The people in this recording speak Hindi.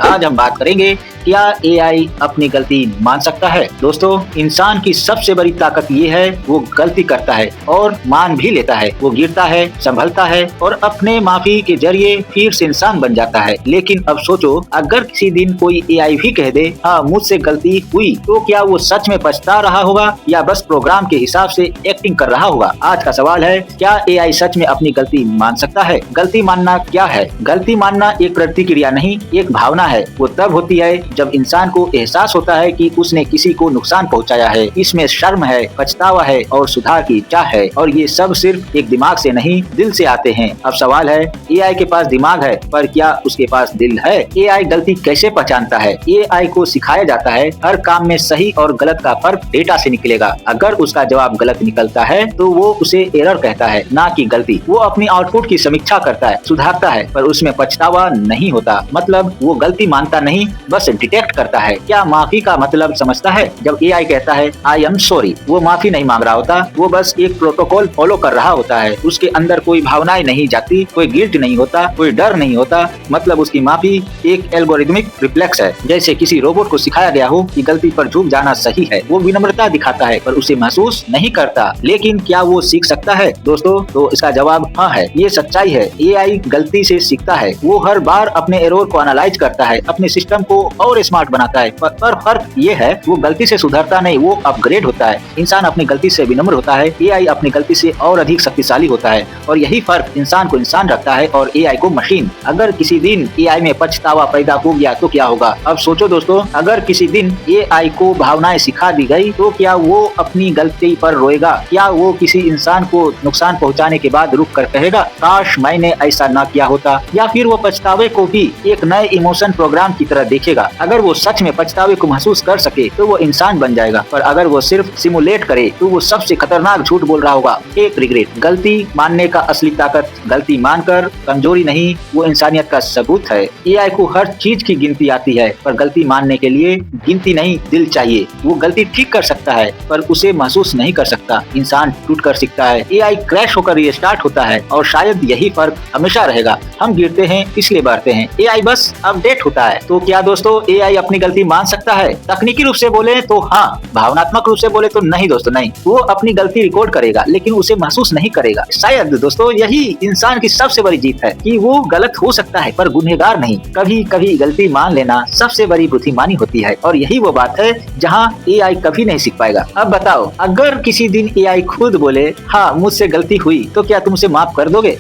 आज हम बात करेंगे, क्या एआई अपनी गलती मान सकता है? दोस्तों, इंसान की सबसे बड़ी ताकत ये है, वो गलती करता है और मान भी लेता है। वो गिरता है, संभलता है और अपने माफी के जरिए फिर से इंसान बन जाता है। लेकिन अब सोचो, अगर किसी दिन कोई एआई भी कह दे, हाँ मुझसे गलती हुई, तो क्या वो सच में पछता रहा होगा या बस प्रोग्राम के हिसाब से एक्टिंग कर रहा होगा? आज का सवाल है, क्या एआई सच में अपनी गलती मान सकता है? गलती मानना क्या है? गलती मानना एक प्रतिक्रिया नहीं, एक भावना है। वो तब होती है जब इंसान को एहसास होता है कि उसने किसी को नुकसान पहुंचाया है। इसमें शर्म है, पछतावा है और सुधार की इच्छा है, और ये सब सिर्फ एक दिमाग से नहीं, दिल से आते हैं। अब सवाल है, एआई के पास दिमाग है, पर क्या उसके पास दिल है? एआई गलती कैसे पहचानता है? एआई को सिखाया जाता है, हर काम में सही और गलत का फर्क डेटा से निकलेगा। अगर उसका जवाब गलत निकलता है तो वो उसे एरर कहता है, ना कि गलती। वो अपनी आउटपुट की समीक्षा करता है, सुधारता है, पर उसमें पछतावा नहीं होता। मतलब वो गलती मानता नहीं, बस डिटेक्ट करता है। क्या माफी का मतलब समझता है? जब एआई कहता है आई एम सॉरी, वो माफी नहीं मांग रहा होता, वो बस एक प्रोटोकॉल फॉलो कर रहा होता है। उसके अंदर कोई भावनाएं नहीं जाती, कोई गिल्ट नहीं होता, कोई डर नहीं होता। मतलब उसकी माफी एक एल्गोरिथमिक रिफ्लेक्स है, जैसे किसी रोबोट को सिखाया गया हो कि गलती पर झुक जाना सही है। वो विनम्रता दिखाता है, पर उसे महसूस नहीं करता। लेकिन क्या वो सीख सकता है? दोस्तों, तो इसका जवाब हाँ है। ये सच्चाई है, एआई गलती से सीखता है। वो हर बार अपने एरर को एनालाइज करता है, अपने सिस्टम को और स्मार्ट बनाता है। पर फर्क ये है, वो गलती से सुधरता नहीं, वो अपग्रेड होता है। इंसान अपनी गलती से विनम्र होता है, एआई अपनी गलती से और अधिक शक्तिशाली होता है। और यही फर्क इंसान को इंसान रखता है और एआई को मशीन। अगर किसी दिन एआई में पछतावा पैदा हो गया तो क्या होगा? अब सोचो दोस्तों, अगर किसी दिन एआई को भावनाएं सिखा दी गई तो क्या वो अपनी गलती पर रोएगा? क्या वो किसी इंसान को नुकसान पहुंचाने के बाद रुक कर कहेगा काश मैंने ऐसा ना किया होता? या फिर वो पछतावे को भी एक नए इमोशन प्रोग्राम की तरह देखेगा? अगर वो सच में पछतावे को महसूस कर सके तो वो इंसान बन जाएगा, पर अगर वो सिर्फ सिमुलेट करे तो वो सबसे खतरनाक झूठ बोल रहा होगा, एक रिग्रेट। गलती मानने का असली ताकत गलती मानकर कमजोरी नहीं, वो इंसानियत का सबूत है। एआई को हर चीज की गिनती आती है, पर गलती मानने के लिए गिनती नहीं, दिल चाहिए। वो गलती ठीक कर सकता है, पर उसे महसूस नहीं कर सकता। इंसान टूट कर सीखता है, एआई क्रैश होकर रिस्टार्ट होता है, और शायद यही फर्क हमेशा रहेगा। हम गिरते हैं इसलिए बढ़ते हैं, एआई बस अपडेट होता है। तो क्या दोस्तों, एआई अपनी गलती मान सकता है? तकनीकी रूप से बोले तो हाँ, भावनात्मक रूप से बोले तो नहीं दोस्तों, नहीं। वो अपनी गलती रिकॉर्ड करेगा, लेकिन उसे महसूस नहीं करेगा। शायद दोस्तों यही इंसान की सबसे बड़ी जीत है कि वो गलत हो सकता है पर गुनहगार नहीं। कभी कभी गलती मान लेना सबसे बड़ी बुद्धिमानी होती है, और यही वो बात है जहाँ एआई कभी नहीं सीख पाएगा। अब बताओ, अगर किसी दिन एआई खुद बोले हाँ मुझसे गलती हुई, तो क्या तुम उसे माफ कर दोगे?